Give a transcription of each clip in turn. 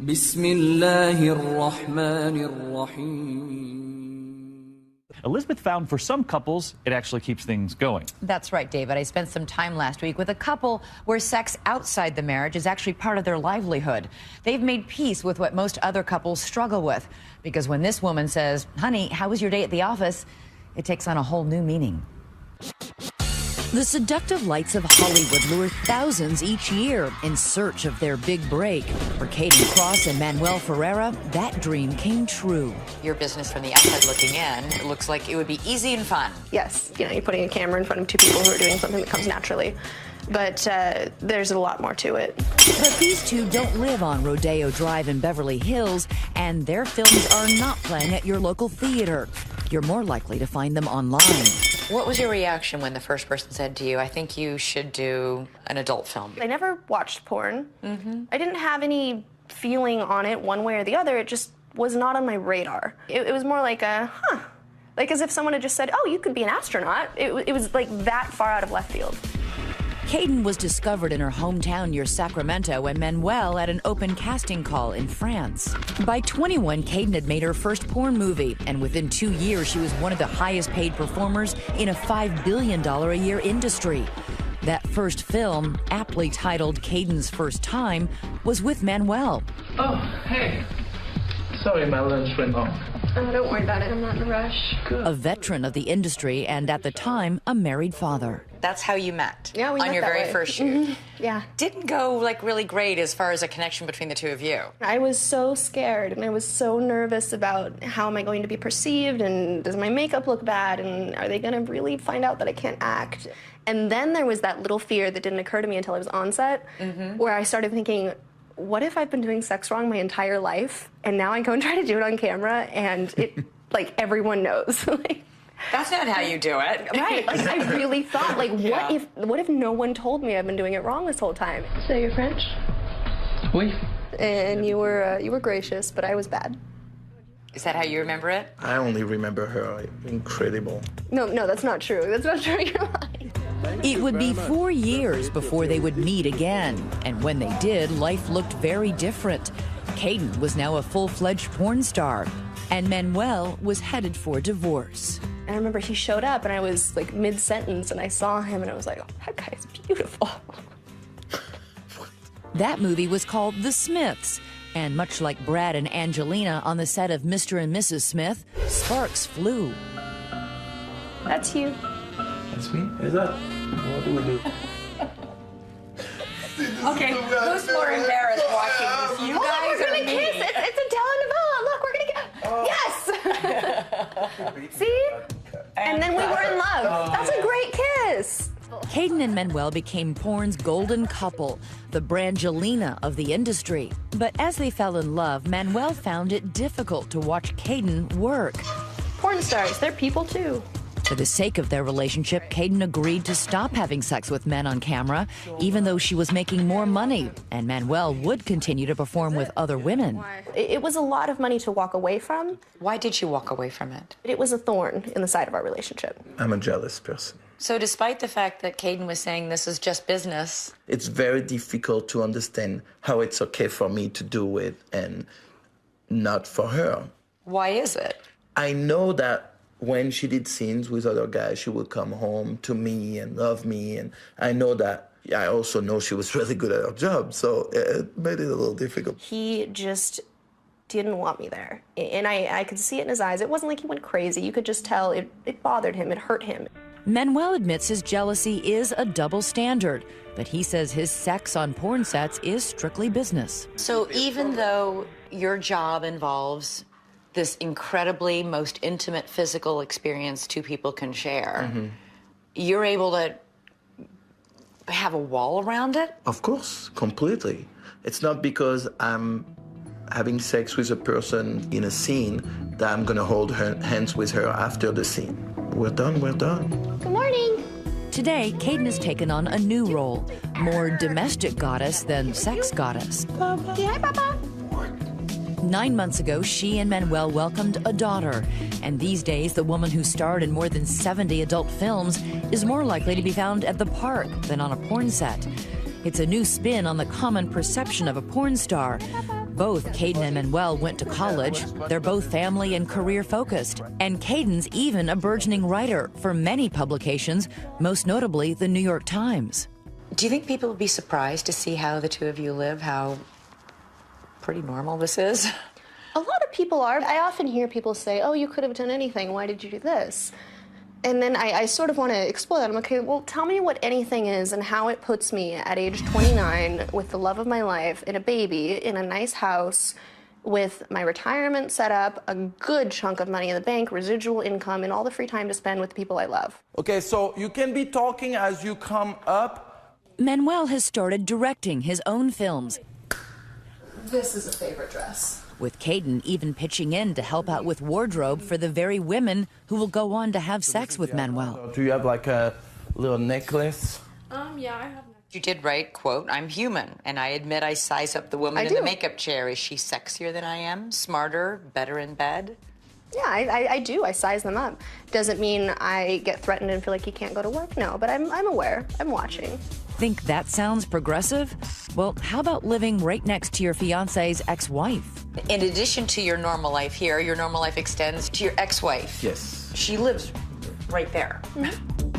بسم الله الرحمن الرحيم. Elizabeth found for some couples, it actually keeps things going. That's right, David. I spent some time last week with a couple where sex outside the marriage is actually part of their livelihood. They've made peace with what most other couples struggle with. Because when this woman says, honey, how was your day at the office? It takes on a whole new meaning. The seductive lights of Hollywood lure thousands each year in search of their big break. For Katie Cross and Manuel Ferreira, that dream came true. Your business from the outside looking in, it looks like it would be easy and fun. Yes, you're putting a camera in front of two people who are doing something that comes naturally. But there's a lot more to it. But these two don't live on Rodeo Drive in Beverly Hills, and their films are not playing at your local theater. You're more likely to find them online. What was your reaction when the first person said to you, I think you should do an adult film? I never watched porn. I didn't have any feeling on it one way or the other. It just was not on my radar. It was more like a, like as if someone had just said, oh, you could be an astronaut. It was like that far out of left field. Kaden was discovered in her hometown near Sacramento and Manuel at an open casting call in France. By 21, Kaden had made her first porn movie, and within 2 years, she was one of the highest paid performers in a $5 billion a year industry. That first film, aptly titled Kaden's First Time, was with Manuel. Oh, hey. Sorry, my lunch went long. Oh, don't worry about it. I'm not in a rush. Good. A veteran of the industry and, at the time, a married father. That's how you met? Yeah, we on met your that very way. first shoot? Yeah. Didn't go like really great as far as a connection between the two of you. I was so scared and I was so nervous about how am I going to be perceived and does my makeup look bad and are they going to really find out that I can't act? And then there was that little fear that didn't occur to me until I was on set where I started thinking, what if I've been doing sex wrong my entire life and now I go and try to do it on camera and it like everyone knows? That's not how you do it. Right, like I really thought, like what if no one told me I've been doing it wrong this whole time? So you're French? Oui. And you were gracious, but I was bad. Is that how you remember it? I only remember her incredible. No, that's not true. That's not true. You're lying. It would be 4 years before they would meet again. And when they did, life looked very different. Kaden was now a full-fledged porn star, and Manuel was headed for divorce. And I remember he showed up, and I was like mid-sentence, and I saw him, and I was like, oh, that guy's beautiful. That movie was called The Smiths. And much like Brad and Angelina on the set of Mr. and Mrs. Smith, sparks flew. That's you. That's me? Is that? What do we do? Okay, who's more embarrassed watching this? You guys we're or gonna me? kiss. It's a telenovela. Look, we're gonna get. Yes. See? And then we were in love. That's a great kiss. Kaden and Manuel became porn's golden couple, the Brangelina of the industry. But as they fell in love, Manuel found it difficult to watch Kaden work. Porn stars, they're people too. For the sake of their relationship, Kaden agreed to stop having sex with men on camera, even though she was making more money, and Manuel would continue to perform with other women. It was a lot of money to walk away from. Why did you walk away from it? It was a thorn in the side of our relationship. I'm a jealous person. So despite the fact that Kaden was saying this is just business... It's very difficult to understand how it's okay for me to do it and not for her. Why is it? I know that when she did scenes with other guys, she would come home to me and love me. And I know that, I also know she was really good at her job, so it made it a little difficult. He just didn't want me there. And I could see it in his eyes. It wasn't like he went crazy. You could just tell it bothered him, it hurt him. Manuel admits his jealousy is a double standard, but he says his sex on porn sets is strictly business. So even though your job involves this incredibly most intimate physical experience two people can share, you're able to have a wall around it? Of course, completely. It's not because I'm having sex with a person in a scene that I'm gonna hold hands with her after the scene. We're done, we're done. Good morning. Today, Kaden has taken on a new role, more domestic goddess than sex goddess. Hi, Papa. 9 months ago, she and Manuel welcomed a daughter. And these days, the woman who starred in more than 70 adult films is more likely to be found at the park than on a porn set. It's a new spin on the common perception of a porn star. Both Caden and Manuel went to college. They're both family and career focused. And Caden's even a burgeoning writer for many publications, most notably the New York Times. Do you think people would be surprised to see how the two of you live, how pretty normal this is? A lot of people are. I often hear people say, oh, you could have done anything. Why did you do this? And then I sort of want to explore that. I'm like, okay, well, tell me what anything is and how it puts me at age 29 with the love of my life and a baby in a nice house with my retirement set up, a good chunk of money in the bank, residual income, and all the free time to spend with the people I love. Okay, so you can be talking as you come up. Manuel has started directing his own films. This is a favorite dress. With Caden even pitching in to help out with wardrobe for the very women who will go on to have sex with Manuel. Do you have like a little necklace? Yeah, I have. You did write, quote, I'm human, and I admit I size up the woman in the makeup chair. Is she sexier than I am? Smarter? Better in bed? Yeah, I do. I size them up. Doesn't mean I get threatened and feel like you can't go to work. No, but I'm aware. I'm watching. Think that sounds progressive? Well, how about living right next to your fiancé's ex-wife? In addition to your normal life here, your normal life extends to your ex-wife. Yes. She lives right there.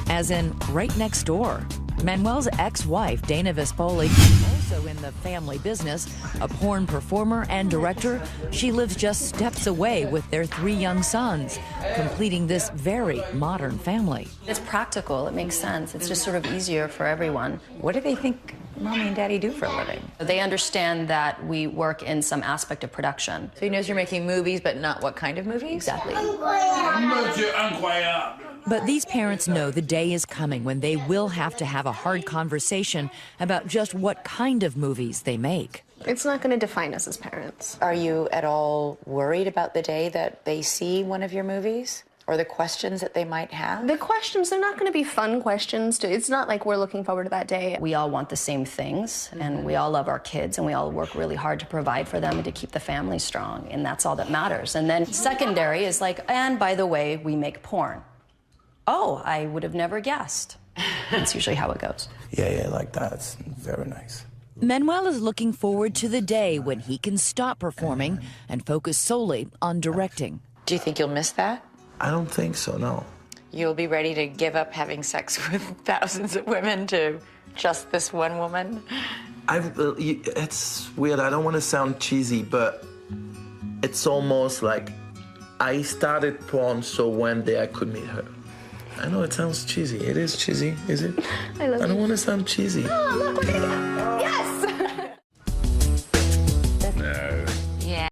As in, right next door. Manuel's ex-wife, Dana Vespoli, also in the family business, a porn performer and director, she lives just steps away with their 3 young sons, completing this very modern family. It's practical, it makes sense. It's just sort of easier for everyone. What do they think Mommy and Daddy do for a living? They understand that we work in some aspect of production. So he knows you're making movies, but not what kind of movies? Exactly. But these parents know the day is coming when they will have to have a hard conversation about just what kind of movies they make. It's not going to define us as parents. Are you at all worried about the day that they see one of your movies? Or the questions that they might have? The questions, they're not going to be fun questions. It's not like we're looking forward to that day. We all want the same things, and we all love our kids, and we all work really hard to provide for them and to keep the family strong, and that's all that matters. And then secondary is like, and by the way, we make porn. Oh, I would have never guessed. That's usually how it goes. Yeah, like that. It's very nice. Manuel is looking forward to the day when he can stop performing and focus solely on directing. Do you think you'll miss that? I don't think so, no. You'll be ready to give up having sex with thousands of women to just this one woman? It's weird. I don't want to sound cheesy, but it's almost like I started porn so one day I could meet her. I know it sounds cheesy. It is cheesy, is it? I love I don't you. want to sound cheesy. Oh, look, we're gonna get